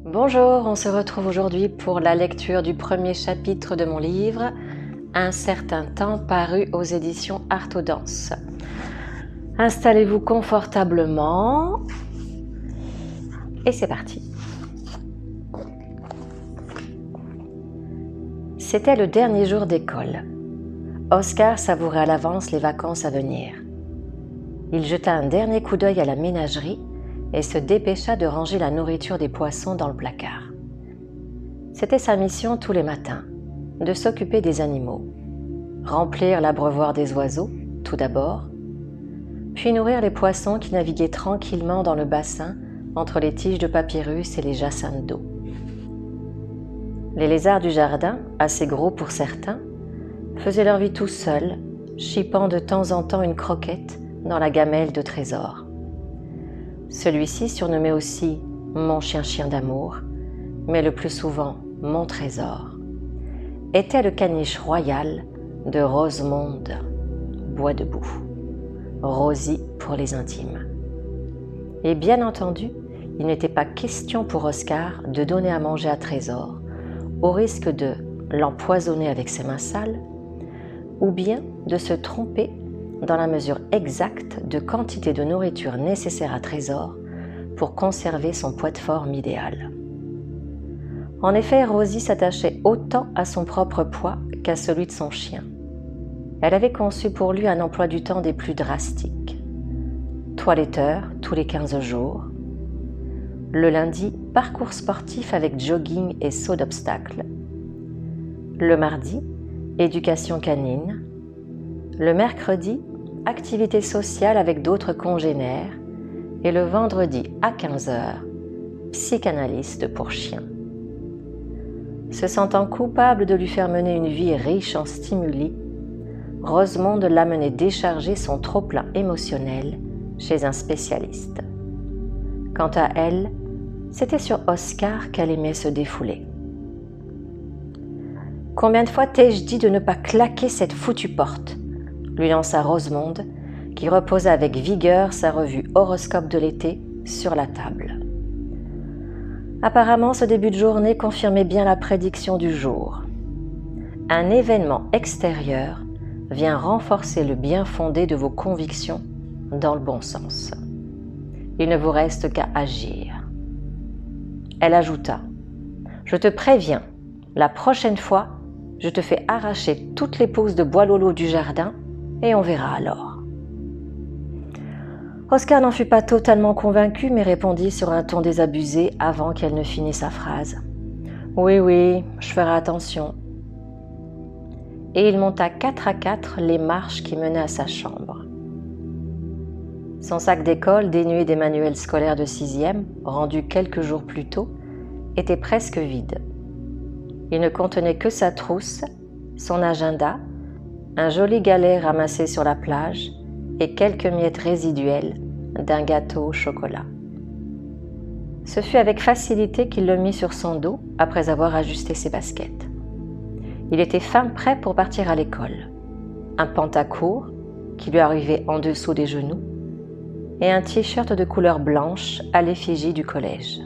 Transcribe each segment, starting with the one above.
Bonjour, on se retrouve aujourd'hui pour la lecture du premier chapitre de mon livre « Un certain temps » paru aux éditions Arthodance. Installez-vous confortablement et c'est parti. C'était le dernier jour d'école. Oscar savourait à l'avance les vacances à venir. Il jeta un dernier coup d'œil à la ménagerie et se dépêcha de ranger la nourriture des poissons dans le placard. C'était sa mission tous les matins, de s'occuper des animaux. Remplir l'abreuvoir des oiseaux, tout d'abord, puis nourrir les poissons qui naviguaient tranquillement dans le bassin entre les tiges de papyrus et les jacinthes d'eau. Les lézards du jardin, assez gros pour certains, faisaient leur vie tout seuls, chipant de temps en temps une croquette dans la gamelle de Trésor. Celui-ci, surnommé aussi « mon chien d'amour », mais le plus souvent « mon trésor », était le caniche royal de Rosemonde, bois debout, Rosie pour les intimes. Et bien entendu, il n'était pas question pour Oscar de donner à manger à Trésor, au risque de l'empoisonner avec ses mains sales, ou bien de se tromper dans la mesure exacte de quantité de nourriture nécessaire à Trésor pour conserver son poids de forme idéal. En effet, Rosie s'attachait autant à son propre poids qu'à celui de son chien. Elle avait conçu pour lui un emploi du temps des plus drastiques. Toiletteur tous les 15 jours. Le lundi, parcours sportif avec jogging et saut d'obstacles. Le mardi, éducation canine. Le mercredi, activité sociale avec d'autres congénères. Et le vendredi à 15h, psychanalyste pour chiens. Se sentant coupable de lui faire mener une vie riche en stimuli, Rosemonde l'amenait décharger son trop-plein émotionnel chez un spécialiste. Quant à elle, c'était sur Oscar qu'elle aimait se défouler. « Combien de fois t'ai-je dit de ne pas claquer cette foutue porte ?» lui lança Rosemonde, qui reposa avec vigueur sa revue Horoscope de l'été sur la table. Apparemment, ce début de journée confirmait bien la prédiction du jour. Un événement extérieur vient renforcer le bien fondé de vos convictions dans le bon sens. Il ne vous reste qu'à agir. Elle ajouta : « Je te préviens, la prochaine fois, je te fais arracher toutes les pousses de bois lolo du jardin et on verra alors. » Oscar n'en fut pas totalement convaincu, mais répondit sur un ton désabusé avant qu'elle ne finisse sa phrase. « Oui, je ferai attention. » Et il monta 4 à 4 les marches qui menaient à sa chambre. Son sac d'école, dénué des manuels scolaires de 6e, rendu quelques jours plus tôt, était presque vide. Il ne contenait que sa trousse, son agenda, un joli galet ramassé sur la plage et quelques miettes résiduelles d'un gâteau au chocolat. Ce fut avec facilité qu'il le mit sur son dos après avoir ajusté ses baskets. Il était fin prêt pour partir à l'école. Un pantacourt qui lui arrivait en dessous des genoux et un t-shirt de couleur blanche à l'effigie du collège.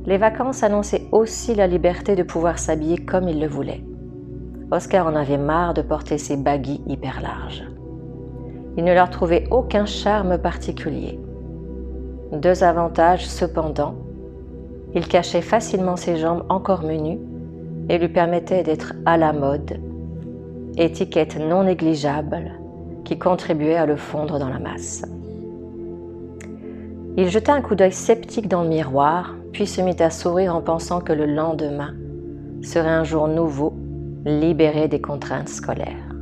Les vacances annonçaient aussi la liberté de pouvoir s'habiller comme il le voulait. Oscar en avait marre de porter ses baggies hyper larges. Il ne leur trouvait aucun charme particulier. 2 avantages cependant, il cachait facilement ses jambes encore menues et lui permettait d'être à la mode, étiquette non négligeable qui contribuait à le fondre dans la masse. Il jeta un coup d'œil sceptique dans le miroir, puis se mit à sourire en pensant que le lendemain serait un jour nouveau, libéré des contraintes scolaires.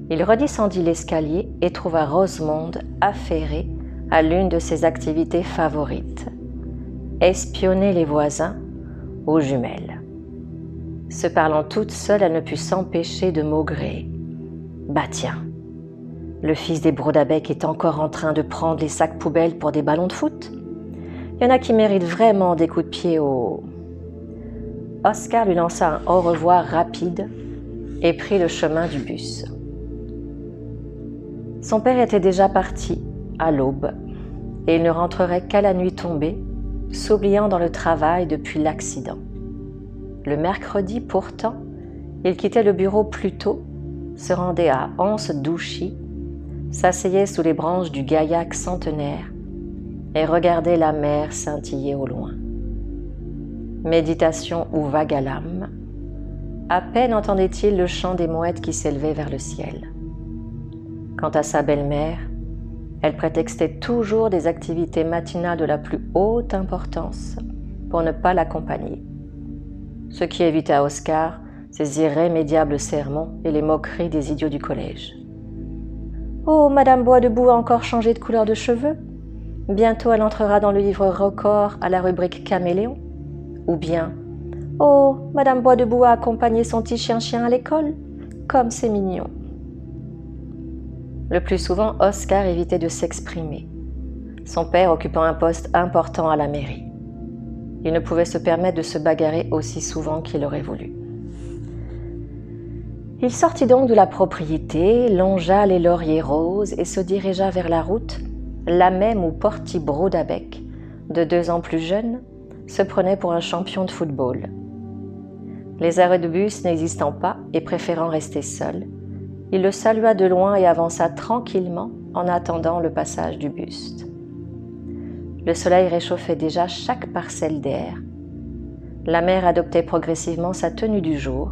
Il redescendit l'escalier et trouva Rosemonde affairée à l'une de ses activités favorites, espionner les voisins aux jumelles. Se parlant toute seule, elle ne put s'empêcher de maugréer. « Bah tiens, le fils des Brodabec est encore en train de prendre les sacs poubelles pour des ballons de foot. Il y en a qui méritent vraiment des coups de pied au... » Oscar lui lança un au revoir rapide et prit le chemin du bus. Son père était déjà parti, à l'aube, et il ne rentrerait qu'à la nuit tombée, s'oubliant dans le travail depuis l'accident. Le mercredi, pourtant, il quittait le bureau plus tôt, se rendait à Anse-Douchy, s'asseyait sous les branches du gaillac centenaire et regardait la mer scintiller au loin. Méditation ou vague à l'âme, à peine entendait-il le chant des mouettes qui s'élevaient vers le ciel. Quant à sa belle-mère, elle prétextait toujours des activités matinales de la plus haute importance pour ne pas l'accompagner, ce qui évitait à Oscar ces irrémédiables sermons et les moqueries des idiots du collège. « Oh, Madame Boisdebout a encore changé de couleur de cheveux. Bientôt elle entrera dans le livre record à la rubrique caméléon. » Ou bien « Oh, Madame Boisdebout a accompagné son petit chien-chien à l'école. Comme c'est mignon. » Le plus souvent, Oscar évitait de s'exprimer, son père occupant un poste important à la mairie. Il ne pouvait se permettre de se bagarrer aussi souvent qu'il aurait voulu. Il sortit donc de la propriété, longea les lauriers roses et se dirigea vers la route, la même où Porty Brodabec, de 2 ans plus jeune, se prenait pour un champion de football. Les arrêts de bus n'existant pas et préférant rester seul, il le salua de loin et avança tranquillement en attendant le passage du buste. Le soleil réchauffait déjà chaque parcelle d'air. La mer adoptait progressivement sa tenue du jour,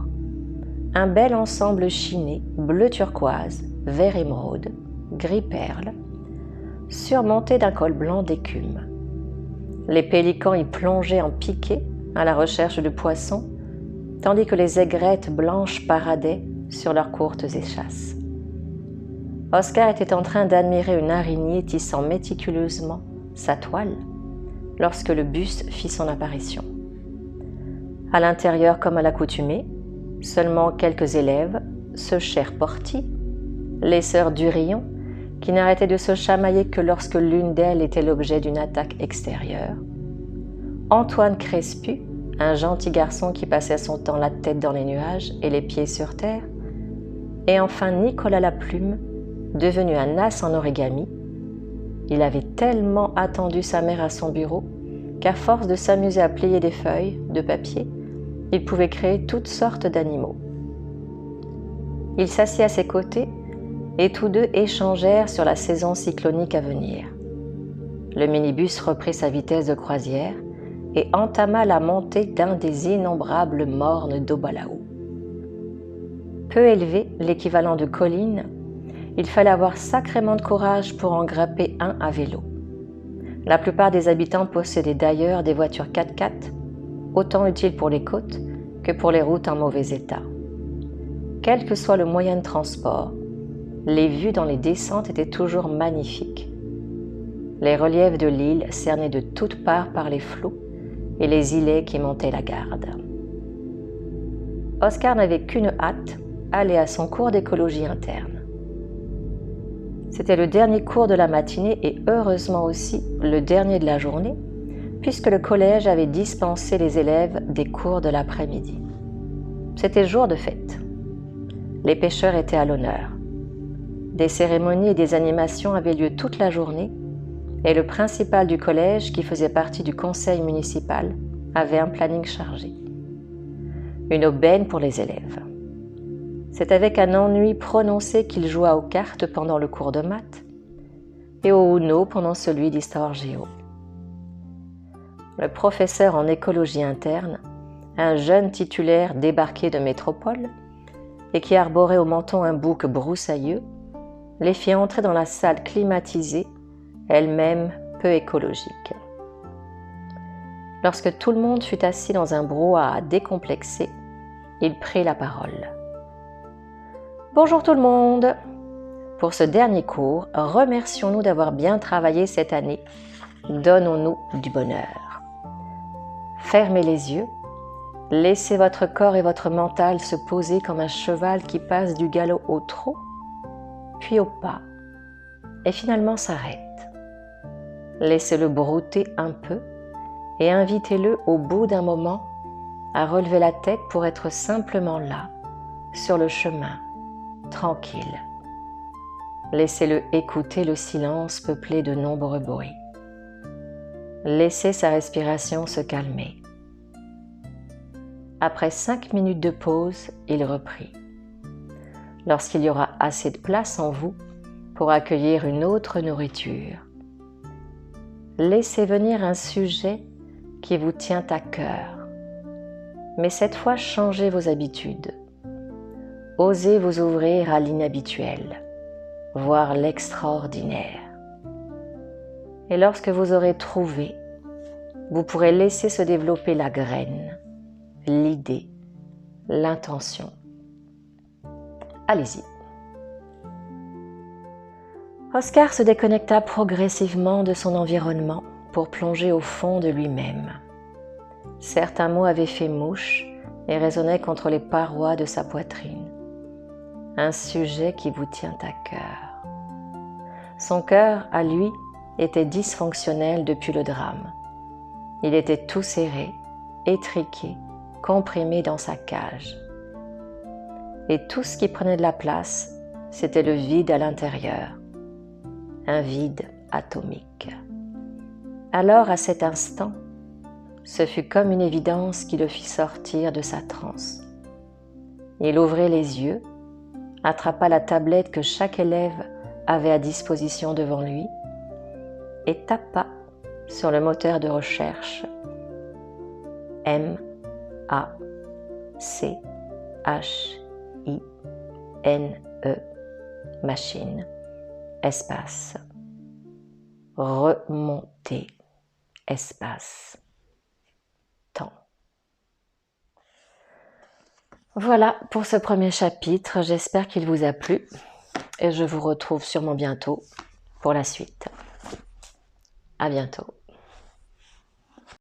un bel ensemble chiné, bleu turquoise, vert émeraude, gris perle, surmonté d'un col blanc d'écume. Les pélicans y plongeaient en piqué à la recherche de poissons, tandis que les aigrettes blanches paradaient sur leurs courtes échasses. Oscar était en train d'admirer une araignée tissant méticuleusement sa toile lorsque le bus fit son apparition. À l'intérieur, comme à l'accoutumée, seulement quelques élèves, ce cher Porty, les sœurs Durillon, qui n'arrêtaient de se chamailler que lorsque l'une d'elles était l'objet d'une attaque extérieure, Antoine Crespu, un gentil garçon qui passait son temps la tête dans les nuages et les pieds sur terre, et enfin Nicolas Laplume, devenu un as en origami. Il avait tellement attendu sa mère à son bureau qu'à force de s'amuser à plier des feuilles de papier, il pouvait créer toutes sortes d'animaux. Il s'assit à ses côtés et tous deux échangèrent sur la saison cyclonique à venir. Le minibus reprit sa vitesse de croisière et entama la montée d'un des innombrables mornes d'Obalaou. Peu élevé, l'équivalent de colline, il fallait avoir sacrément de courage pour en grimper un à vélo. La plupart des habitants possédaient d'ailleurs des voitures 4x4, autant utiles pour les côtes que pour les routes en mauvais état. Quel que soit le moyen de transport, les vues dans les descentes étaient toujours magnifiques. Les reliefs de l'île cernaient de toutes parts par les flots et les îlets qui montaient la garde. Oscar n'avait qu'une hâte, aller à son cours d'écologie interne. C'était le dernier cours de la matinée et heureusement aussi le dernier de la journée, puisque le collège avait dispensé les élèves des cours de l'après-midi. C'était jour de fête. Les pêcheurs étaient à l'honneur. Des cérémonies et des animations avaient lieu toute la journée et le principal du collège, qui faisait partie du conseil municipal, avait un planning chargé. Une aubaine pour les élèves. C'est avec un ennui prononcé qu'il joua aux cartes pendant le cours de maths et au Uno pendant celui d'histoire-géo. Le professeur en écologie interne, un jeune titulaire débarqué de métropole et qui arborait au menton un bouc broussailleux, les fit entrer dans la salle climatisée, elle-même peu écologique. Lorsque tout le monde fut assis dans un brouhaha décomplexé, il prit la parole. « Bonjour tout le monde. Pour ce dernier cours, remercions-nous d'avoir bien travaillé cette année. Donnons-nous du bonheur. Fermez les yeux, laissez votre corps et votre mental se poser comme un cheval qui passe du galop au trot, puis au pas, et finalement s'arrête. Laissez-le brouter un peu et invitez-le au bout d'un moment à relever la tête pour être simplement là, sur le chemin, tranquille. Laissez-le écouter le silence peuplé de nombreux bruits. Laissez sa respiration se calmer. Après 5 minutes de pause, il reprit. Lorsqu'il y aura assez de place en vous pour accueillir une autre nourriture, laissez venir un sujet qui vous tient à cœur. Mais cette fois, changez vos habitudes. Osez vous ouvrir à l'inhabituel, voire l'extraordinaire. Et lorsque vous aurez trouvé, vous pourrez laisser se développer la graine, l'idée, l'intention. Allez-y. Oscar se déconnecta progressivement de son environnement pour plonger au fond de lui-même. Certains mots avaient fait mouche et résonnaient contre les parois de sa poitrine. Un sujet qui vous tient à cœur. Son cœur, à lui, était dysfonctionnel depuis le drame. Il était tout serré, étriqué, comprimé dans sa cage. Et tout ce qui prenait de la place, c'était le vide à l'intérieur. Un vide atomique. Alors, à cet instant, ce fut comme une évidence qui le fit sortir de sa transe. Il ouvrit les yeux, attrapa la tablette que chaque élève avait à disposition devant lui et tapa sur le moteur de recherche M-A-C-H-I-N-E, machine, espace, remonter, espace, temps. Voilà pour ce premier chapitre, j'espère qu'il vous a plu et je vous retrouve sûrement bientôt pour la suite. À bientôt.